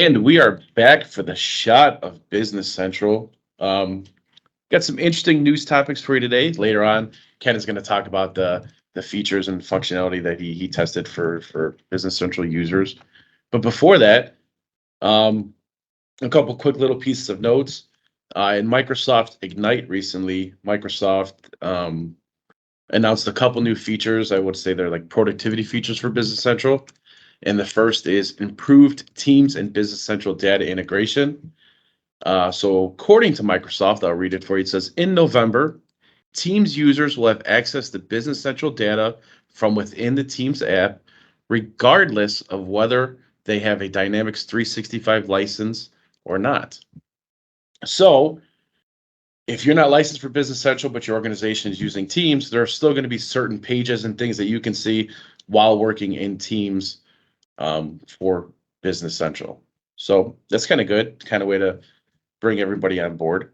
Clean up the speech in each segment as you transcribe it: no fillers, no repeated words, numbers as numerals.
And we are back for the shot of Business Central. Got some interesting news topics for you today. Later on, Ken is going to talk about the features and functionality that he tested for Business Central users. But before that, a couple quick little pieces of notes. In Microsoft Ignite recently, Microsoft announced a couple new features. I would say they're like productivity features for Business Central. And the first is improved Teams and Business Central data integration. So according to Microsoft, I'll read it for you. It says, in November, Teams users will have access to Business Central data from within the Teams app, regardless of whether they have a Dynamics 365 license or not. So if you're not licensed for Business Central, but your organization is using Teams, there are still going to be certain pages and things that you can see while working in Teams for Business Central. So that's kind of good, kind of way to bring everybody on board.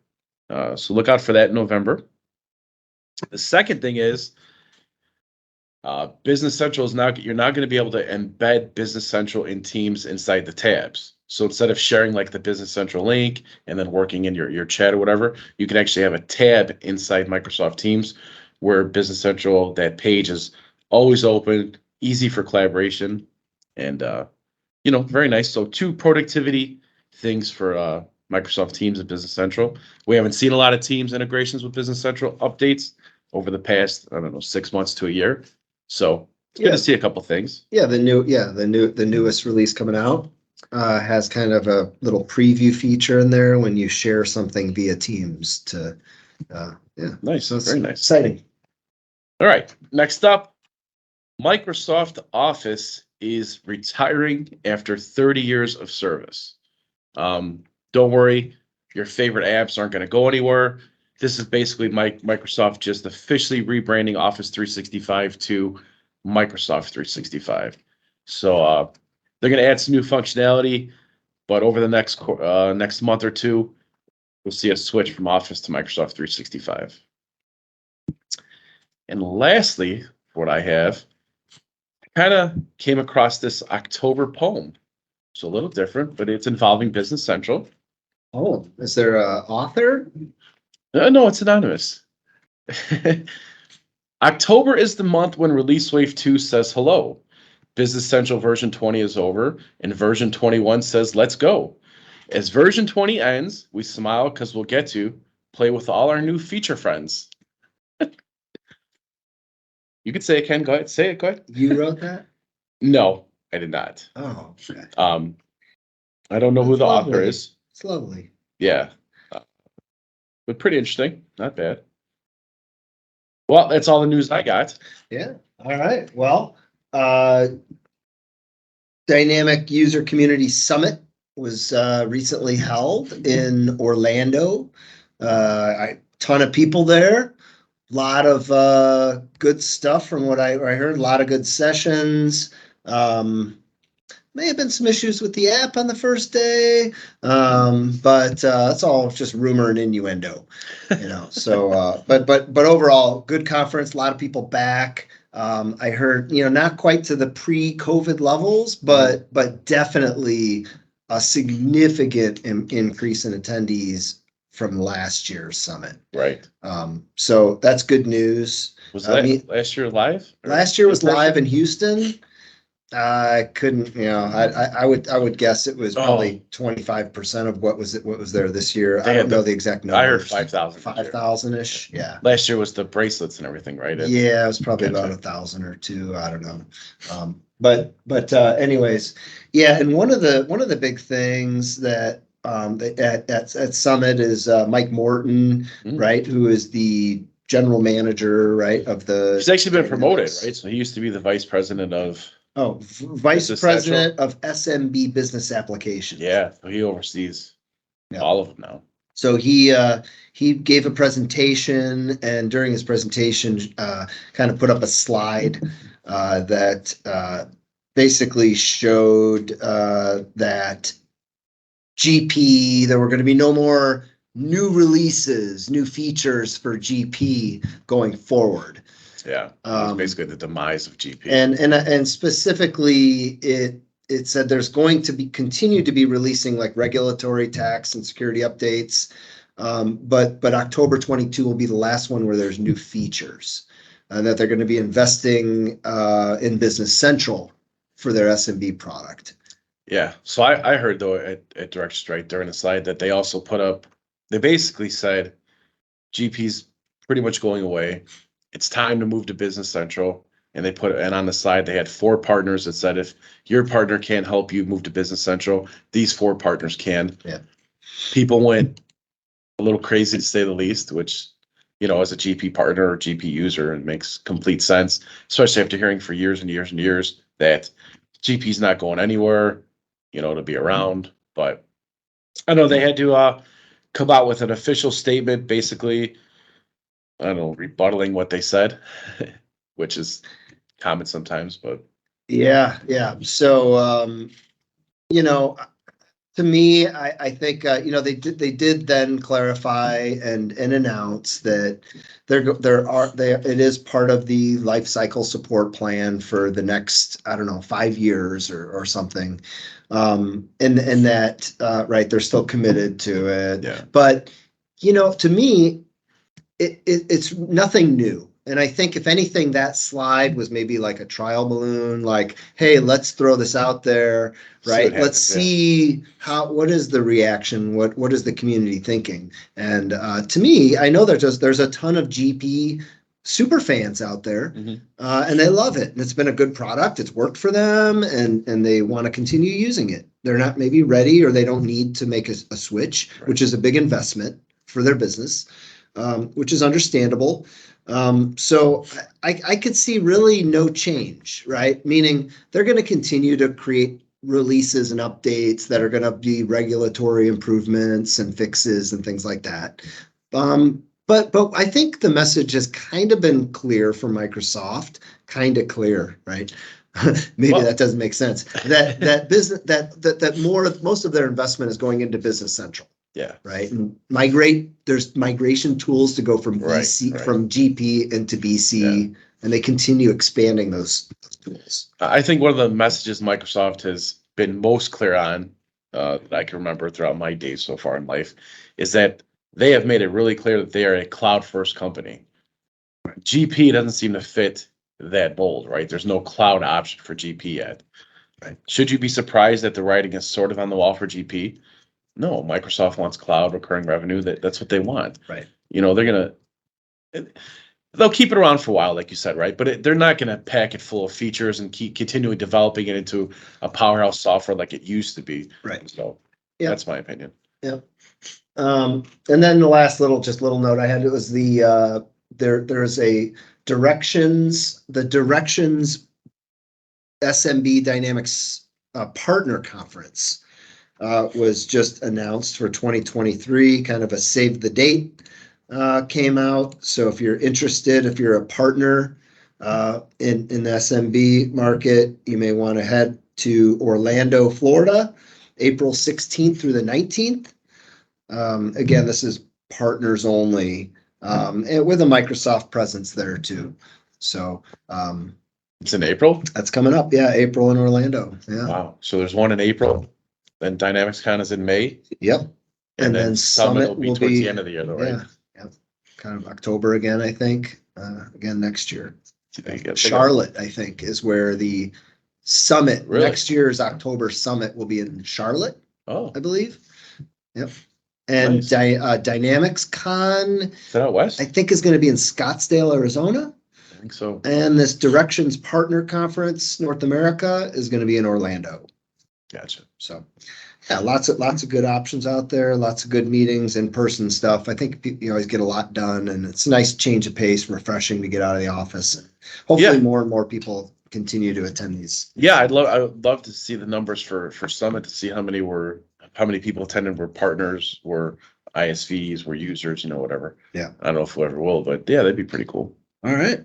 So look out for that in November. The second thing is Business Central is now, you're not going to be able to embed Business Central in Teams inside the tabs. So instead of sharing like the Business Central link and then working in your chat or whatever, you can actually have a tab inside Microsoft Teams where Business Central, that page is always open, easy for collaboration, and very nice. So 2 productivity things for Microsoft Teams and Business Central. We haven't seen a lot of Teams integrations with Business Central updates over the past, 6 months to a year. So it's good to see a couple things. Yeah, the newest release coming out has kind of a little preview feature in there when you share something via Teams to Nice. So it's very nice. exciting. All right. Next up, Microsoft Office is retiring after 30 years of service. Don't worry, your favorite apps aren't going to go anywhere. This is basically Microsoft just officially rebranding Office 365 to Microsoft 365. So they're going to add some new functionality, but over the next month or two, we'll see a switch from Office to Microsoft 365. And lastly, what I have, kind of came across this October poem. So a little different, but it's involving Business Central. Oh, is there an author? No, it's anonymous. October is the month when Release Wave 2 says hello. Business Central version 20 is over, and version 21 says let's go. As version 20 ends, we smile because we'll get to play with all our new feature friends. You could say it, Ken. Go ahead. Say it. Go ahead. You wrote that? No, I did not. Oh, okay. I don't know who the author is. It's lovely. Yeah. But pretty interesting. Not bad. Well, that's all the news I got. Yeah. All right. Well, Dynamic User Community Summit was recently held in Orlando. A ton of people there. A lot of good stuff from what I heard. A lot of good sessions. May have been some issues with the app on the first day, but that's all just rumor and innuendo, So, but overall, good conference. A lot of people back. I heard, not quite to the pre-COVID levels, but definitely a significant increase in attendees from last year's summit. Right. So that's good news. Was last year live? Last year was live in Houston. I couldn't, I would guess it was probably 25% of what was there this year. I don't know the exact number. I heard 5,000. 5,000-ish. Yeah. Last year was the bracelets and everything, right? Yeah, it was probably about 1,000 or 2. I don't know. But anyways, yeah. And one of the big things that at Summit is Mike Morton, right? Who is the general manager, right? He's actually been promoted, right? So he used to be the vice president of. Oh, vice president of SMB Business Applications. Yeah, he oversees all of them now. So he gave a presentation, and during his presentation, kind of put up a slide that basically showed that GP, there were going to be no more new releases, new features for GP going forward. Yeah, basically the demise of GP. And specifically, it said there's going to be continue to be releasing like regulatory tax and security updates. But October 22 will be the last one where there's new features that they're going to be investing in Business Central for their SMB product. Yeah. So I heard though at Direct Strike during the slide that they also put up, they basically said GP's pretty much going away. It's time to move to Business Central. And they put, and on the side, they had 4 partners that said, if your partner can't help you move to Business Central, these 4 partners can. Yeah. People went a little crazy to say the least, which, you know, as a GP partner or GP user, it makes complete sense, especially after hearing for years and years and years that GP's not going anywhere, you know, to be around. But I know they had to come out with an official statement, basically, I don't know, rebuttaling what they said, which is common sometimes, but Yeah. So, you know, to me, I think, you know, they did then clarify and announce that it is part of the life cycle support plan for the next, I don't know, 5 years or something. And that, right, they're still committed to it. yeah. But, you know, to me, it's nothing new. And I think if anything, that slide was maybe like a trial balloon, like, hey, let's throw this out there, right? Let's see what is the reaction? What is the community thinking? And to me, I know there's a ton of GP super fans out there, and they love it. And it's been a good product. It's worked for them, and they want to continue using it. They're not maybe ready, or they don't need to make a switch, right, which is a big investment for their business, which is understandable. So I could see really no change, right? Meaning they're going to continue to create releases and updates that are going to be regulatory improvements and fixes and things like that. But I think the message has kind of been clear for Microsoft, kind of clear, right? Maybe that doesn't make sense. That business that most of their investment is going into Business Central. Yeah. Right. And there's migration tools to go from BC, from GP into BC, and they continue expanding those tools. I think one of the messages Microsoft has been most clear on, that I can remember throughout my days so far in life, is that they have made it really clear that they are a cloud first company. GP doesn't seem to fit that mold, right? There's no cloud option for GP yet. Right. Should you be surprised that the writing is sort of on the wall for GP? No, Microsoft wants cloud recurring revenue. That's what they want. Right. You know, they'll keep it around for a while, like you said, right? But they're not going to pack it full of features and keep continuing developing it into a powerhouse software like it used to be. Right. So that's my opinion. Yeah. And then the last little note I had, it was there's a Directions SMB Dynamics partner conference. Was just announced for 2023, kind of a save the date came out. So if you're interested, if you're a partner in the SMB market, you may want to head to Orlando, Florida, April 16th through the 19th. Again, this is partners only, and with a Microsoft presence there too. So it's in April? That's coming up. Yeah, April in Orlando. Yeah. Wow. So there's one in April. Then DynamicsCon is in May. Yep. And then Summit will be towards the end of the year, though, right? Yeah. Kind of October again, I think. Again next year. So Charlotte, I think, is where the Summit, next year's October Summit will be in Charlotte. Oh, I believe. Yep. And nice. DynamicsCon, is that out west? I think is going to be in Scottsdale, Arizona. I think so. And this Directions Partner Conference, North America, is going to be in Orlando. Gotcha. So, yeah, lots of good options out there. Lots of good meetings, in-person stuff. I think you always get a lot done, and it's a nice change of pace, refreshing to get out of the office. And hopefully, more and more people continue to attend these. Yeah, I would love to see the numbers for Summit, to see how many people attended, were partners, were ISVs, were users, whatever. Yeah, I don't know if we ever will, but yeah, that'd be pretty cool. All right.